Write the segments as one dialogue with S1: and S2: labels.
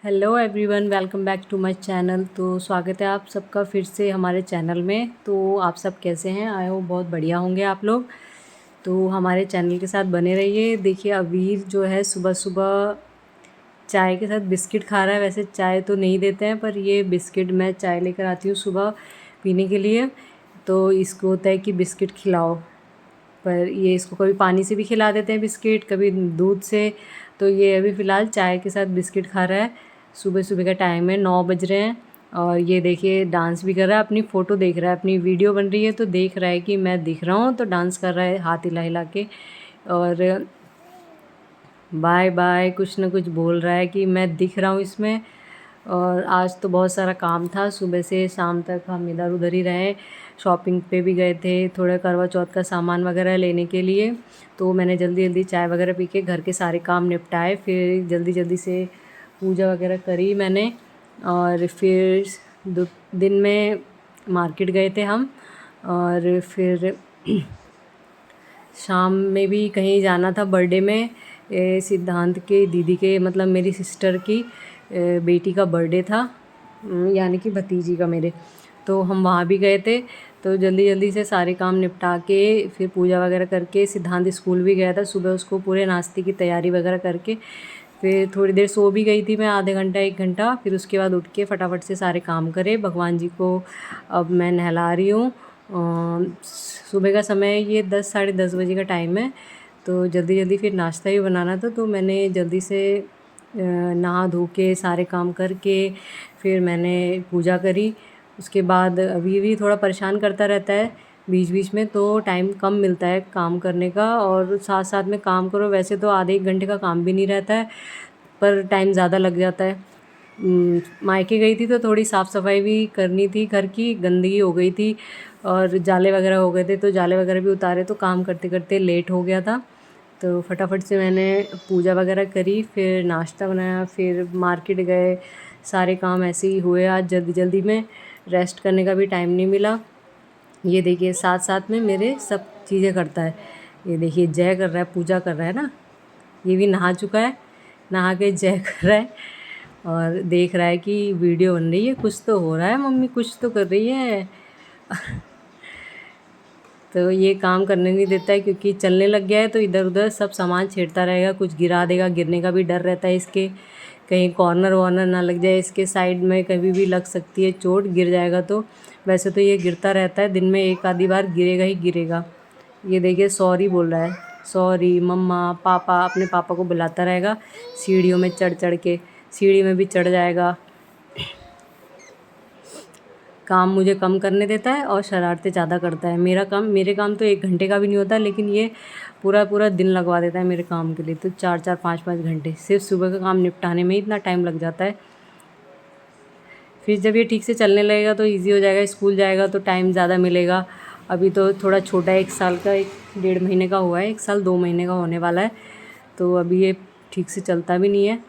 S1: Hello everyone, welcome back to my channel. तो स्वागत है आप सबका फिर से हमारे चैनल में। तो आप सब कैसे हैं? आए हो बहुत बढ़िया होंगे आप लोग। तो हमारे चैनल के साथ बने रहिए। देखिए अवीर जो है सुबह सुबह चाय के साथ बिस्किट खा रहा है। वैसे चाय तो नहीं देते हैं, पर ये बिस्किट मैं चाय लेकर आती हूँ सुबह पीने के लिए। तो इसको होता है कि बिस्किट खिलाओ, पर ये इसको कभी पानी से भी खिला देते हैं बिस्किट, कभी दूध से। तो ये अभी फ़िलहाल चाय के साथ बिस्किट खा रहा है। सुबह सुबह का टाइम है, 9 बज रहे हैं। और ये देखिए डांस भी कर रहा है, अपनी फ़ोटो देख रहा है, अपनी वीडियो बन रही है तो देख रहा है कि मैं दिख रहा हूँ, तो डांस कर रहा है हाथ हिला हिला के। और बाय बाय कुछ ना कुछ बोल रहा है कि मैं दिख रहा हूँ इसमें। और आज तो बहुत सारा काम था, सुबह से शाम तक हम इधर उधर ही रहे। शॉपिंग पे भी गए थे, थोड़ा करवा चौथ का सामान वगैरह लेने के लिए। तो मैंने जल्दी जल्दी चाय वगैरह पी के घर के सारे काम निपटाए, फिर जल्दी जल्दी से पूजा वगैरह करी मैंने। और फिर दिन में मार्केट गए थे हम। और फिर शाम में भी कहीं जाना था बर्थडे में। सिद्धांत के दीदी के, मतलब मेरी सिस्टर की बेटी का बर्थडे था, यानी कि भतीजी का मेरे। तो हम वहाँ भी गए थे। तो जल्दी जल्दी से सारे काम निपटा के फिर पूजा वगैरह करके सिद्धांत स्कूल भी गया था। सुबह उसको पूरे नाश्ते की तैयारी वगैरह करके फिर थोड़ी देर सो भी गई थी मैं, आधे घंटा 1 घंटा। फिर उसके बाद उठ के फटाफट से सारे काम करे। भगवान जी को अब मैं नहला रही हूँ। सुबह का समय ये 10 साढ़े 10 बजे का टाइम है। तो जल्दी जल्दी फिर नाश्ता भी बनाना था, तो मैंने जल्दी से नहा धो के सारे काम करके फिर मैंने पूजा करी। उसके बाद अभी भी थोड़ा परेशान करता रहता है बीच बीच में, तो टाइम कम मिलता है काम करने का। और साथ साथ में काम करो, वैसे तो आधे 1 घंटे का काम भी नहीं रहता है, पर टाइम ज़्यादा लग जाता है। मायके गई थी तो थोड़ी साफ़ सफाई भी करनी थी, घर की गंदगी हो गई थी और जाले वगैरह हो गए थे, तो जाले वगैरह भी उतारे। तो काम करते करते लेट हो गया था। तो फटाफट से मैंने पूजा वगैरह करी, फिर नाश्ता बनाया, फिर मार्केट गए। सारे काम ऐसे ही हुए आज जल्दी जल्दी में, रेस्ट करने का भी टाइम नहीं मिला। ये देखिए साथ साथ में मेरे सब चीज़ें करता है। ये देखिए जय कर रहा है, पूजा कर रहा है ना। ये भी नहा चुका है, नहा के जय कर रहा है और देख रहा है कि वीडियो बन रही है, कुछ तो हो रहा है, मम्मी कुछ तो कर रही है। तो ये काम करने नहीं देता है, क्योंकि चलने लग गया है तो इधर उधर सब सामान छेड़ता रहेगा, कुछ गिरा देगा। गिरने का भी डर रहता है इसके, कहीं कॉर्नर वॉर्नर ना लग जाए इसके, साइड में कभी भी लग सकती है चोट, गिर जाएगा तो। वैसे तो ये गिरता रहता है, दिन में एक आधी बार गिरेगा ही गिरेगा। ये देखिए सॉरी बोल रहा है, सॉरी मम्मा पापा, अपने पापा को बुलाता रहेगा। सीढ़ियों में चढ़ चढ़ के, सीढ़ी में भी चढ़ जाएगा। काम मुझे कम करने देता है और शरारतें ज़्यादा करता है। मेरे काम तो 1 घंटे का भी नहीं होता, लेकिन ये पूरा पूरा दिन लगवा देता है मेरे काम के लिए। तो 4-4 5-5 घंटे सिर्फ सुबह का काम निपटाने में ही इतना टाइम लग जाता है। फिर जब ये ठीक से चलने लगेगा तो ईज़ी हो जाएगा, स्कूल जाएगा तो टाइम ज़्यादा मिलेगा। अभी तो थोड़ा छोटा है, 1 साल का, 1 डेढ़ महीने का हुआ है, 1 साल 2 महीने का होने वाला है। तो अभी ये ठीक से चलता भी नहीं है,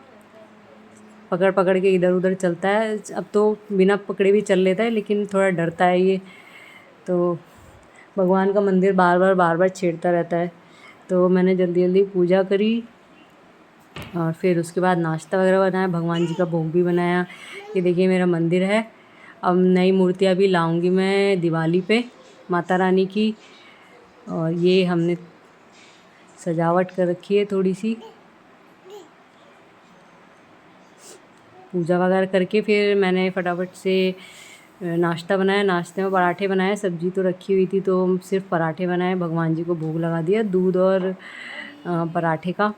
S1: पकड़ पकड़ के इधर उधर चलता है। अब तो बिना पकड़े भी चल लेता है, लेकिन थोड़ा डरता है ये। तो भगवान का मंदिर बार बार छेड़ता रहता है। तो मैंने जल्दी जल्दी पूजा करी और फिर उसके बाद नाश्ता वगैरह बनाया, भगवान जी का भोग भी बनाया। ये देखिए मेरा मंदिर है। अब नई मूर्तियाँ भी लाऊंगी मैं दिवाली पे, माता रानी की। और ये हमने सजावट कर रखी है थोड़ी सी। पूजा वगैरह करके फिर मैंने फटाफट से नाश्ता बनाया। नाश्ते में पराठे बनाए, सब्जी तो रखी हुई थी तो सिर्फ पराठे बनाए, भगवान जी को भोग लगा दिया दूध और पराठे का।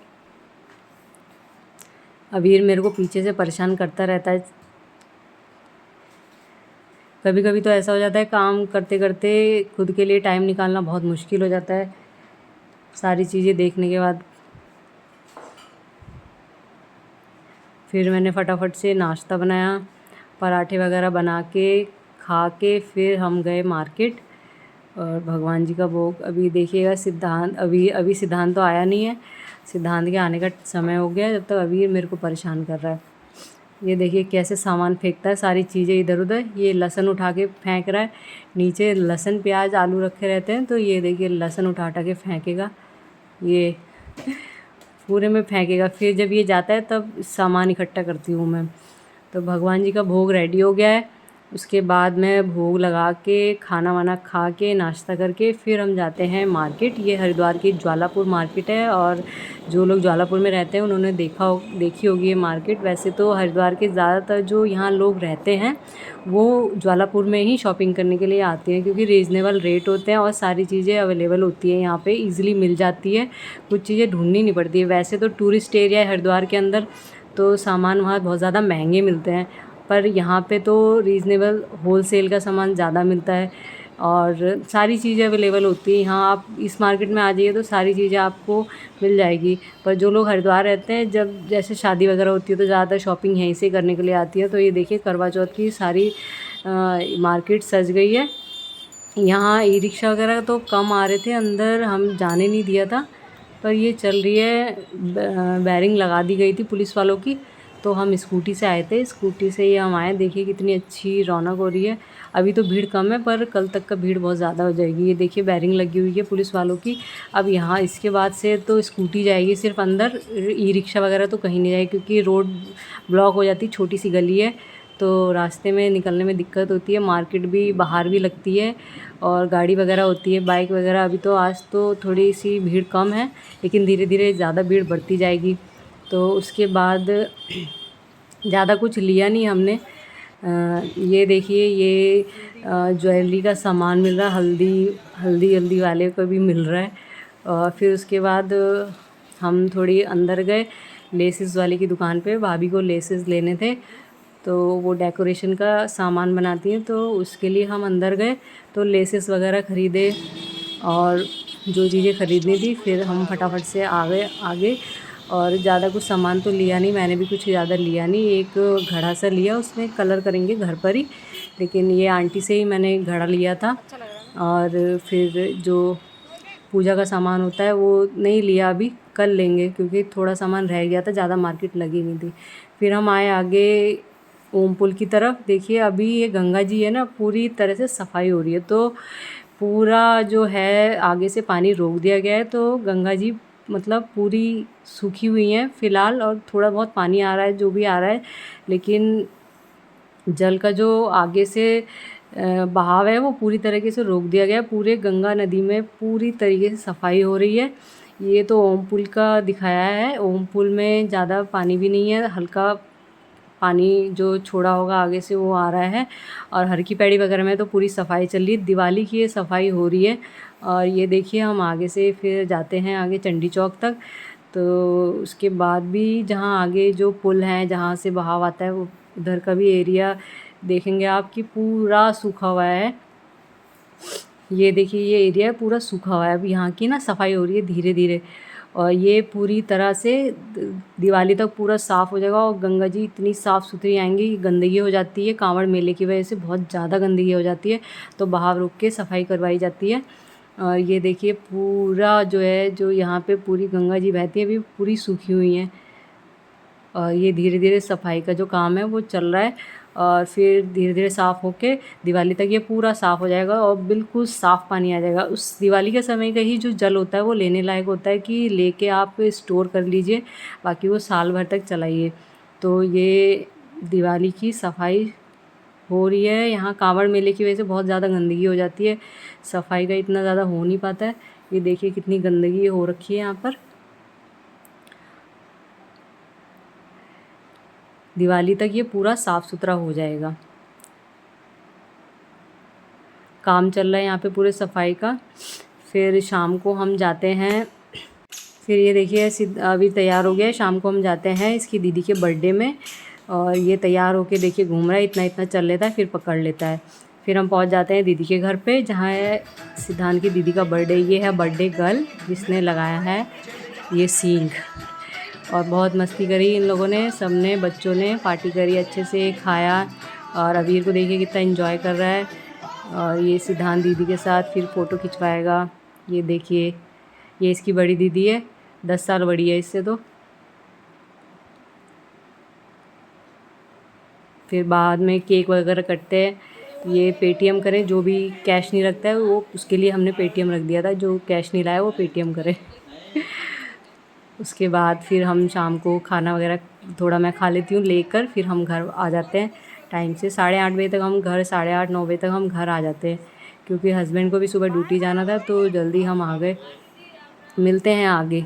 S1: अबीर मेरे को पीछे से परेशान करता रहता है। कभी कभी तो ऐसा हो जाता है काम करते करते खुद के लिए टाइम निकालना बहुत मुश्किल हो जाता है, सारी चीज़ें देखने के बाद। फिर मैंने फटाफट से नाश्ता बनाया, पराठे वगैरह बना के खा के फिर हम गए मार्केट। और भगवान जी का भोग अभी देखिएगा। सिद्धांत अभी सिद्धांत तो आया नहीं है, सिद्धांत के आने का समय हो गया, जब तक अभी मेरे को परेशान कर रहा है। ये देखिए कैसे सामान फेंकता है, सारी चीज़ें इधर उधर। ये लहसुन उठा के फेंक रहा है, नीचे लहसुन प्याज आलू रखे रहते हैं, तो ये देखिए लहसुन उठा के फेंकेगा। ये पूरे में फेंकेगा। फिर जब ये जाता है तब सामान इकट्ठा करती हूँ मैं। तो भगवान जी का भोग रेडी हो गया है। उसके बाद मैं भोग लगा के खाना वाना खा के नाश्ता करके फिर हम जाते हैं मार्केट। ये हरिद्वार की ज्वालापुर मार्केट है, और जो लोग ज्वालापुर में रहते हैं उन्होंने देखी होगी ये मार्केट। वैसे तो हरिद्वार के ज़्यादातर जो यहाँ लोग रहते हैं वो ज्वालापुर में ही शॉपिंग करने के लिए आते हैं, क्योंकि रीज़नेबल रेट होते हैं और सारी चीज़ें अवेलेबल होती हैं यहाँ पे, ईज़िली मिल जाती है, कुछ चीज़ें ढूंढनी नहीं पड़ती है। वैसे तो टूरिस्ट एरिया है हरिद्वार के अंदर, तो सामान वहाँ बहुत ज़्यादा महंगे मिलते हैं, पर यहाँ पे तो रीज़नेबल होलसेल का सामान ज़्यादा मिलता है और सारी चीज़ें अवेलेबल होती हैं यहाँ। आप इस मार्केट में आ जाइए तो सारी चीज़ें आपको मिल जाएगी। पर जो लोग हरिद्वार रहते हैं, जब जैसे शादी वगैरह होती है तो ज़्यादातर शॉपिंग यहीं से करने के लिए आती है। तो ये देखिए करवा चौथ की सारी मार्केट सज गई है। यहाँ ई रिक्शा वगैरह तो कम आ रहे थे, अंदर हम जाने नहीं दिया था, पर ये चल रही है, बैरिंग लगा दी गई थी पुलिस वालों की। तो हम स्कूटी से आए थे, स्कूटी से ही हम आए। देखिए कितनी अच्छी रौनक हो रही है। अभी तो भीड़ कम है, पर कल तक का भीड़ बहुत ज़्यादा हो जाएगी। ये देखिए बैरिंग लगी हुई है पुलिस वालों की। अब यहाँ इसके बाद से तो स्कूटी जाएगी सिर्फ अंदर, ई रिक्शा वगैरह तो कहीं नहीं जाएगी, क्योंकि रोड ब्लॉक हो जाती, छोटी सी गली है तो रास्ते में निकलने में दिक्कत होती है। मार्केट भी बाहर भी लगती है और गाड़ी वगैरह होती है, बाइक वगैरह। अभी तो आज तो थोड़ी सी भीड़ कम है, लेकिन धीरे धीरे ज़्यादा भीड़ बढ़ती जाएगी। तो उसके बाद ज़्यादा कुछ लिया नहीं हमने। ये देखिए ये ज्वेलरी का सामान मिल रहा है, हल्दी वाले को भी मिल रहा है। और फिर उसके बाद हम थोड़ी अंदर गए लेसेस वाले की दुकान पे, भाभी को लेसेस लेने थे, तो वो डेकोरेशन का सामान बनाती हैं, तो उसके लिए हम अंदर गए तो लेसेस वगैरह ख़रीदे और जो चीज़ें ख़रीदनी थी फिर हम फटाफट से आ गए आगे। और ज़्यादा कुछ सामान तो लिया नहीं, मैंने भी कुछ ज़्यादा लिया नहीं। एक घड़ा सा लिया, उसमें कलर करेंगे घर पर ही, लेकिन ये आंटी से ही मैंने घड़ा लिया था। और फिर जो पूजा का सामान होता है वो नहीं लिया, अभी कल लेंगे, क्योंकि थोड़ा सामान रह गया था, ज़्यादा मार्केट लगी नहीं थी। फिर हम आए आगे ओम पुल की तरफ। देखिए अभी ये गंगा जी है ना, पूरी तरह से सफाई हो रही है, तो पूरा जो है आगे से पानी रोक दिया गया है। तो गंगा जी मतलब पूरी सूखी हुई हैं फ़िलहाल, और थोड़ा बहुत पानी आ रहा है जो भी आ रहा है, लेकिन जल का जो आगे से बहाव है वो पूरी तरीके से रोक दिया गया है। पूरे गंगा नदी में पूरी तरीके से सफाई हो रही है। ये तो ओम पुल का दिखाया है, ओम पुल में ज़्यादा पानी भी नहीं है, हल्का पानी जो छोड़ा होगा आगे से वो आ रहा है। और हर की पैड़ी वगैरह में तो पूरी सफाई चल रही है, दिवाली की ये सफाई हो रही है। और ये देखिए हम आगे से फिर जाते हैं आगे चंडी चौक तक। तो उसके बाद भी जहाँ आगे जो पुल हैं जहाँ से बहाव आता है, वो उधर का भी एरिया देखेंगे आप कि पूरा सूखा हुआ है। ये देखिए ये एरिया पूरा सूखा हुआ है। अब यहाँ की ना सफाई हो रही है धीरे धीरे, और ये पूरी तरह से दिवाली तक पूरा साफ़ हो जाएगा। और गंगा जी इतनी साफ़ सुथरी आएंगी, गंदगी हो जाती है कांवड़ मेले की वजह से, बहुत ज़्यादा गंदगी हो जाती है, तो बहाव रुक के सफाई करवाई जाती है। और ये देखिए पूरा जो है, जो यहाँ पे पूरी गंगा जी बहती है, अभी पूरी सूखी हुई हैं। और ये धीरे धीरे सफाई का जो काम है वो चल रहा है, और फिर धीरे धीरे साफ़ होके दिवाली तक ये पूरा साफ़ हो जाएगा और बिल्कुल साफ़ पानी आ जाएगा। उस दिवाली के समय का ही जो जल होता है वो लेने लायक होता है, कि लेके आप स्टोर कर लीजिए, बाकी वो साल भर तक चलाइए। तो ये दिवाली की सफाई हो रही है। यहाँ कांवड़ मेले की वजह से बहुत ज़्यादा गंदगी हो जाती है, सफाई का इतना ज़्यादा हो नहीं पाता है। ये देखिए कितनी गंदगी हो रखी है यहाँ पर। दिवाली तक ये पूरा साफ़ सुथरा हो जाएगा। काम चल रहा है यहाँ पे पूरे सफाई का। फिर शाम को हम जाते हैं, फिर ये देखिए अभी तैयार हो गया है, शाम को हम जाते हैं इसकी दीदी के बर्थडे में। और ये तैयार होके देखिए घूम रहा है, इतना इतना चल लेता है फिर पकड़ लेता है। फिर हम पहुँच जाते हैं दीदी के घर पे, जहाँ है सिद्धांत की दीदी का बर्थडे। ये है बर्थडे गर्ल जिसने लगाया है ये सींग, और बहुत मस्ती करी इन लोगों ने, सब ने, बच्चों ने पार्टी करी, अच्छे से खाया। और अबीर को देखिए कितना एंजॉय कर रहा है। और ये सिद्धांत दीदी के साथ फिर फ़ोटो खिंचवाएगा। ये देखिए ये इसकी बड़ी दीदी है, 10 साल बड़ी है इससे। तो फिर बाद में केक वगैरह कटते हैं। ये पेटीएम करें, जो भी कैश नहीं रखता है वो, उसके लिए हमने पेटीएम रख दिया था, जो कैश नहीं लाया वो पेटीएम करे। उसके बाद फिर हम शाम को खाना वगैरह थोड़ा मैं खा लेती हूँ लेकर, फिर हम घर आ जाते हैं टाइम से। 8:30 बजे तक हम घर, 8:30-9 बजे तक हम घर आ जाते हैं, क्योंकि हस्बैंड को भी सुबह ड्यूटी जाना था तो जल्दी हम आ गए। मिलते हैं आगे।